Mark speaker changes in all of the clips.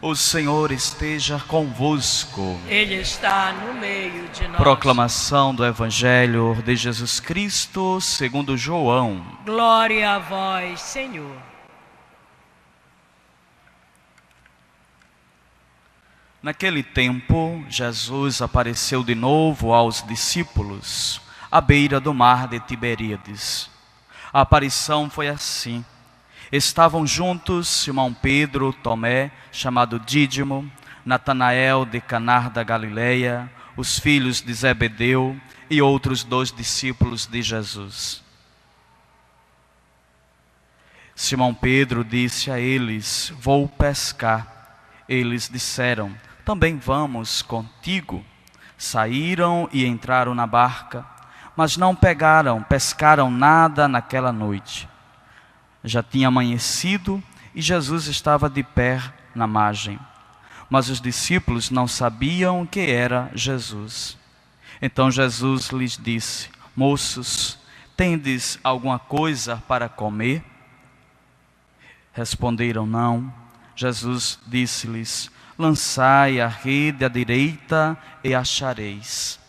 Speaker 1: O Senhor esteja convosco.
Speaker 2: Ele está no meio de nós.
Speaker 1: Proclamação do Evangelho de Jesus Cristo segundo João.
Speaker 2: Glória a vós, Senhor.
Speaker 1: Naquele tempo, Jesus apareceu de novo aos discípulos, à beira do mar de Tiberíades. A aparição foi assim. Estavam juntos Simão Pedro, Tomé, chamado Dídimo, Natanael de Caná da Galileia, os filhos de Zebedeu e outros 2 discípulos de Jesus. Simão Pedro disse a eles: vou pescar. Eles disseram: também vamos contigo. Saíram e entraram na barca, mas não pescaram nada naquela noite. Já tinha amanhecido e Jesus estava de pé na margem. Mas os discípulos não sabiam que era Jesus. Então Jesus lhes disse: moços, tendes alguma coisa para comer? Responderam: não. Jesus disse-lhes: lançai a rede à direita e achareis.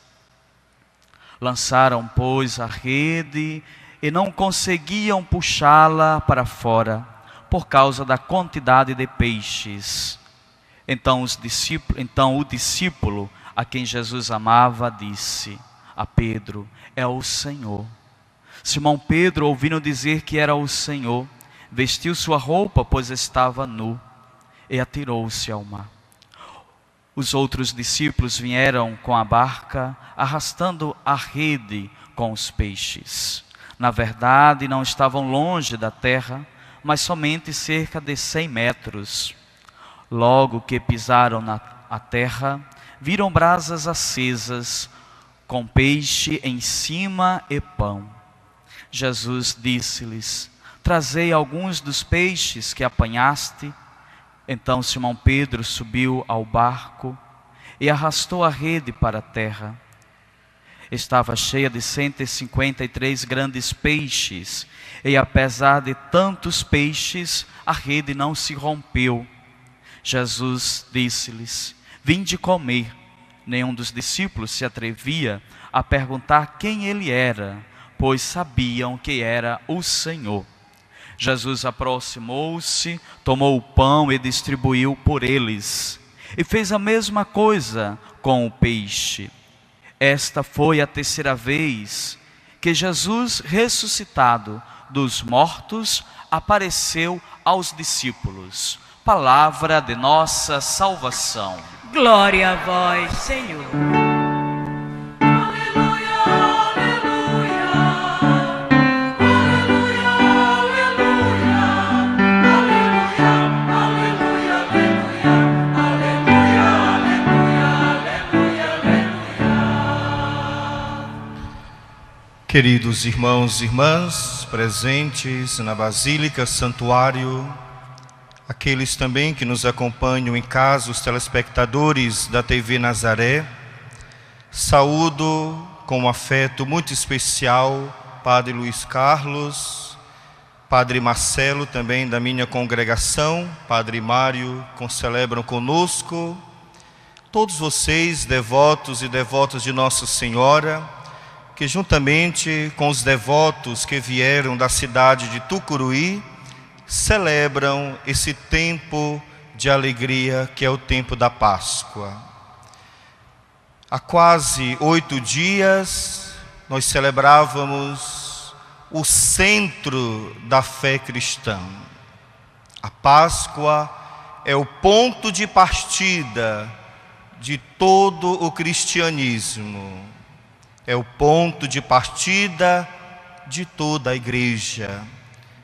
Speaker 1: Lançaram, pois, a rede e não conseguiam puxá-la para fora, por causa da quantidade de peixes. Então o discípulo a quem Jesus amava disse a Pedro: é o Senhor. Simão Pedro, ouvindo dizer que era o Senhor, vestiu sua roupa, pois estava nu, e atirou-se ao mar. Os outros discípulos vieram com a barca, arrastando a rede com os peixes. Na verdade, não estavam longe da terra, mas somente cerca de 100 metros. Logo que pisaram na terra, viram brasas acesas, com peixe em cima e pão. Jesus disse-lhes: trazei alguns dos peixes que apanhaste. Então Simão Pedro subiu ao barco e arrastou a rede para a terra. Estava cheia de 153 grandes peixes, e apesar de tantos peixes, a rede não se rompeu. Jesus disse-lhes: vinde comer. Nenhum dos discípulos se atrevia a perguntar quem ele era, pois sabiam que era o Senhor. Jesus aproximou-se, tomou o pão e distribuiu por eles, e fez a mesma coisa com o peixe. Esta foi a 3ª vez que Jesus, ressuscitado dos mortos, apareceu aos discípulos. Palavra de nossa salvação.
Speaker 2: Glória a vós, Senhor.
Speaker 3: Queridos irmãos e irmãs presentes na Basílica Santuário, aqueles também que nos acompanham em casa, os telespectadores da TV Nazaré, saúdo com um afeto muito especial Padre Luiz Carlos, Padre Marcelo também da minha congregação, Padre Mário, celebram conosco, todos vocês devotos e devotas de Nossa Senhora, que juntamente com os devotos que vieram da cidade de Tucuruí, celebram esse tempo de alegria que é o tempo da Páscoa. Há quase 8 dias nós celebrávamos o centro da fé cristã. A Páscoa é o ponto de partida de todo o cristianismo. É o ponto de partida de toda a igreja.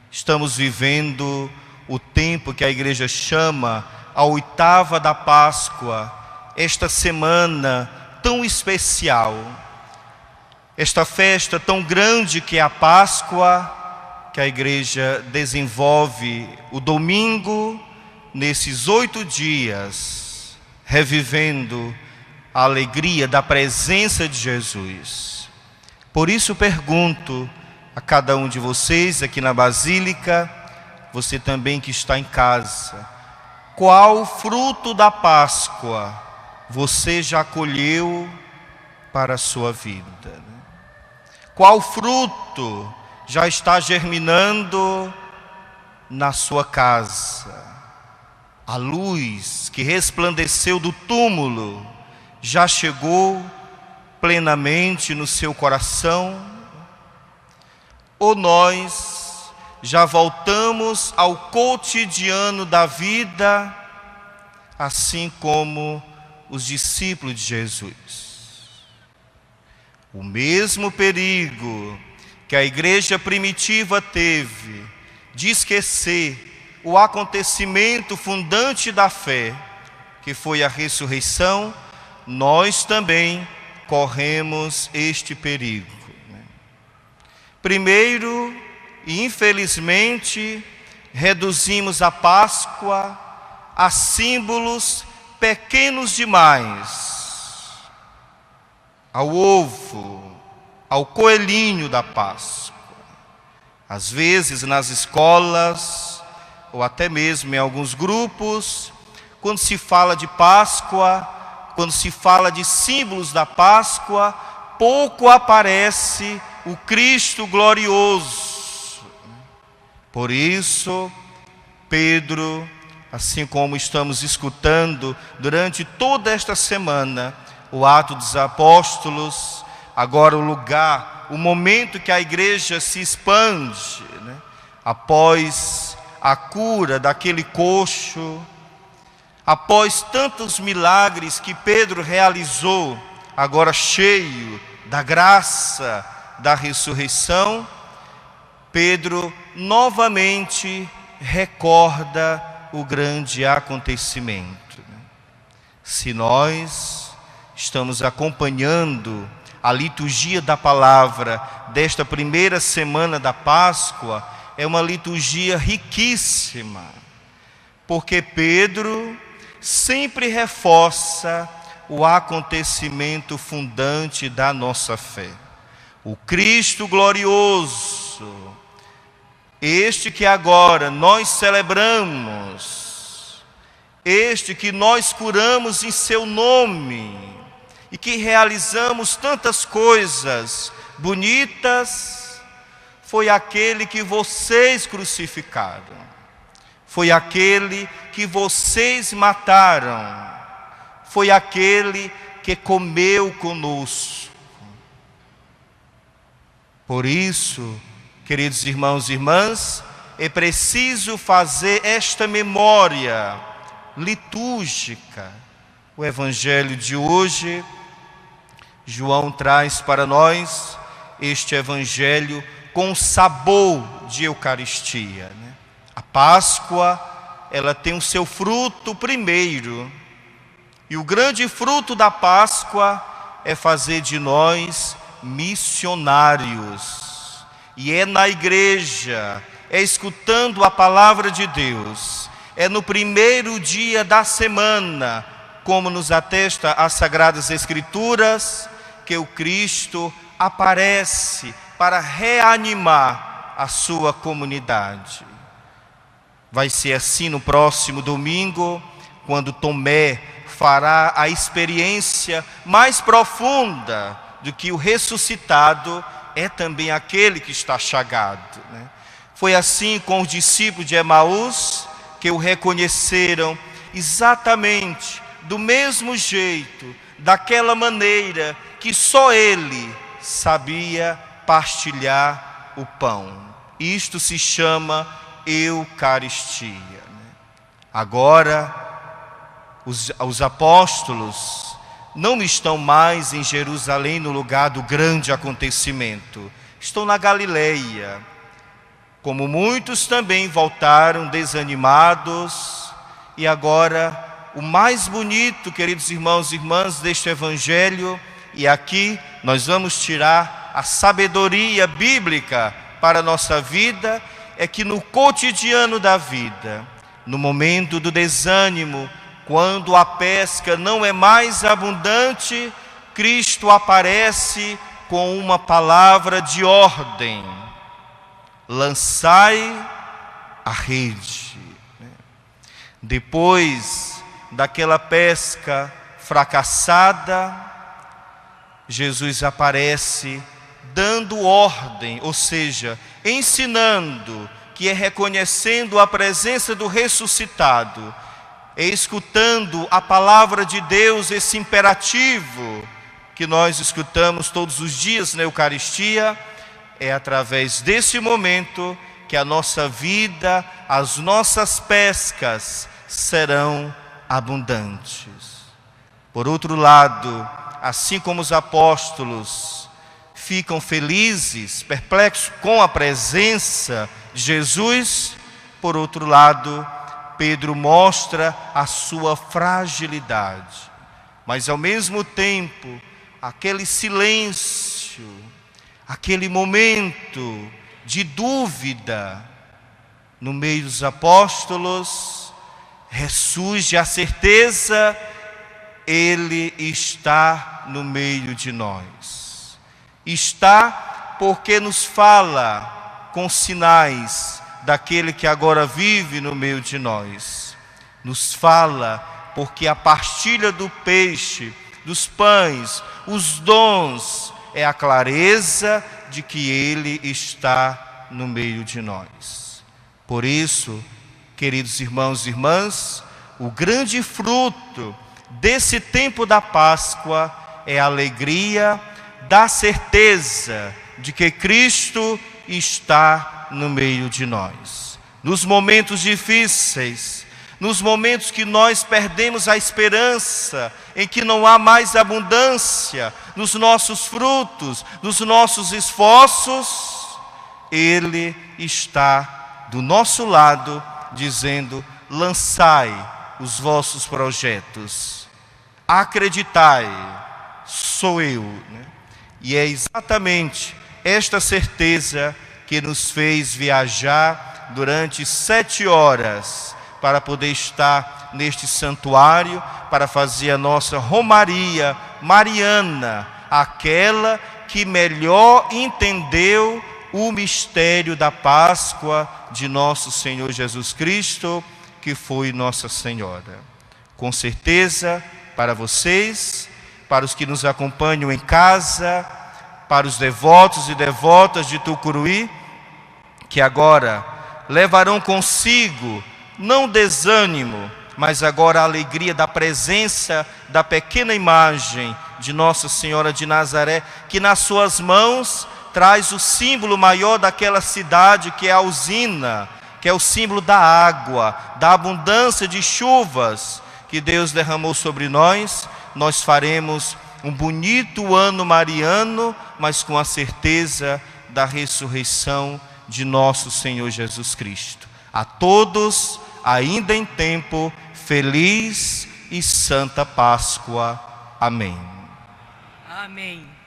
Speaker 3: Estamos vivendo o tempo que a igreja chama a 8ª da Páscoa, esta semana tão especial, esta festa tão grande que é a Páscoa, que a igreja desenvolve o domingo, nesses 8 dias, revivendo a alegria da presença de Jesus. Por isso pergunto a cada um de vocês aqui na Basílica, você também que está em casa, qual fruto da Páscoa você já colheu para a sua vida? Qual fruto já está germinando na sua casa? A luz que resplandeceu do túmulo já chegou plenamente no seu coração? Ou nós já voltamos ao cotidiano da vida, assim como os discípulos de Jesus? O mesmo perigo que a igreja primitiva teve de esquecer o acontecimento fundante da fé, que foi a ressurreição, nós também corremos este perigo. Primeiro, e infelizmente, reduzimos a Páscoa a símbolos pequenos demais, ao ovo, ao coelhinho da Páscoa. Às vezes nas escolas, ou até mesmo em alguns grupos, quando se fala de Páscoa, quando se fala de símbolos da Páscoa, pouco aparece o Cristo glorioso. Por isso, Pedro, assim como estamos escutando durante toda esta semana, o Atos dos Apóstolos, agora o lugar, o momento que a igreja se expande, após a cura daquele coxo, após tantos milagres que Pedro realizou, agora cheio da graça da ressurreição, Pedro novamente recorda o grande acontecimento. Se nós estamos acompanhando a liturgia da palavra desta primeira semana da Páscoa, é uma liturgia riquíssima, porque Pedro sempre reforça o acontecimento fundante da nossa fé. O Cristo glorioso, este que agora nós celebramos, este que nós curamos em seu nome, e que realizamos tantas coisas bonitas, foi aquele que vocês crucificaram, foi aquele que vocês mataram, foi aquele que comeu conosco. Por isso, queridos irmãos e irmãs, é preciso fazer esta memória litúrgica. O Evangelho de hoje, João traz para nós este Evangelho com sabor de Eucaristia. A Páscoa, ela tem o seu fruto primeiro. E o grande fruto da Páscoa é fazer de nós missionários. E é na igreja, é escutando a palavra de Deus, é no primeiro dia da semana, como nos atesta as Sagradas Escrituras, que o Cristo aparece para reanimar a sua comunidade. Vai ser assim no próximo domingo, quando Tomé fará a experiência mais profunda do que o ressuscitado é também aquele que está chagado. Foi assim com os discípulos de Emaús, que o reconheceram exatamente do mesmo jeito, daquela maneira que só ele sabia partilhar o pão. Isto se chama Eucaristia. Agora, os apóstolos não estão mais em Jerusalém no lugar do grande acontecimento. Estão na Galileia. Como muitos também voltaram desanimados. E agora, o mais bonito, queridos irmãos e irmãs, deste Evangelho, e aqui nós vamos tirar a sabedoria bíblica para a nossa vida, é que no cotidiano da vida, no momento do desânimo, quando a pesca não é mais abundante, Cristo aparece com uma palavra de ordem: lançai a rede. Depois daquela pesca fracassada, Jesus aparece dando ordem, ou seja, ensinando, que é reconhecendo a presença do ressuscitado, é escutando a palavra de Deus, esse imperativo que nós escutamos todos os dias na Eucaristia. É através desse momento que a nossa vida, as nossas pescas serão abundantes. Por outro lado, assim como os apóstolos ficam felizes, perplexos com a presença de Jesus, por outro lado, Pedro mostra a sua fragilidade. Mas ao mesmo tempo, aquele silêncio, aquele momento de dúvida no meio dos apóstolos, ressurge a certeza: Ele está no meio de nós. Está porque nos fala com sinais daquele que agora vive no meio de nós. Nos fala porque a partilha do peixe, dos pães, os dons, é a clareza de que Ele está no meio de nós. Por isso, queridos irmãos e irmãs, o grande fruto desse tempo da Páscoa é a alegria da certeza de que Cristo está no meio de nós. Nos momentos difíceis, nos momentos que nós perdemos a esperança, em que não há mais abundância nos nossos frutos, nos nossos esforços, Ele está do nosso lado, dizendo: lançai os vossos projetos, acreditai, sou eu. E é exatamente esta certeza que nos fez viajar durante 7 horas para poder estar neste santuário, para fazer a nossa romaria mariana, aquela que melhor entendeu o mistério da Páscoa de nosso Senhor Jesus Cristo, que foi Nossa Senhora. Com certeza, para vocês, para os que nos acompanham em casa, para os devotos e devotas de Tucuruí, que agora levarão consigo não desânimo, mas agora a alegria da presença da pequena imagem de Nossa Senhora de Nazaré, que nas suas mãos traz o símbolo maior daquela cidade, que é a usina, que é o símbolo da água, da abundância de chuvas que Deus derramou sobre nós. Nós faremos um bonito ano mariano, mas com a certeza da ressurreição de nosso Senhor Jesus Cristo. A todos, ainda em tempo, feliz e santa Páscoa. Amém.
Speaker 2: Amém.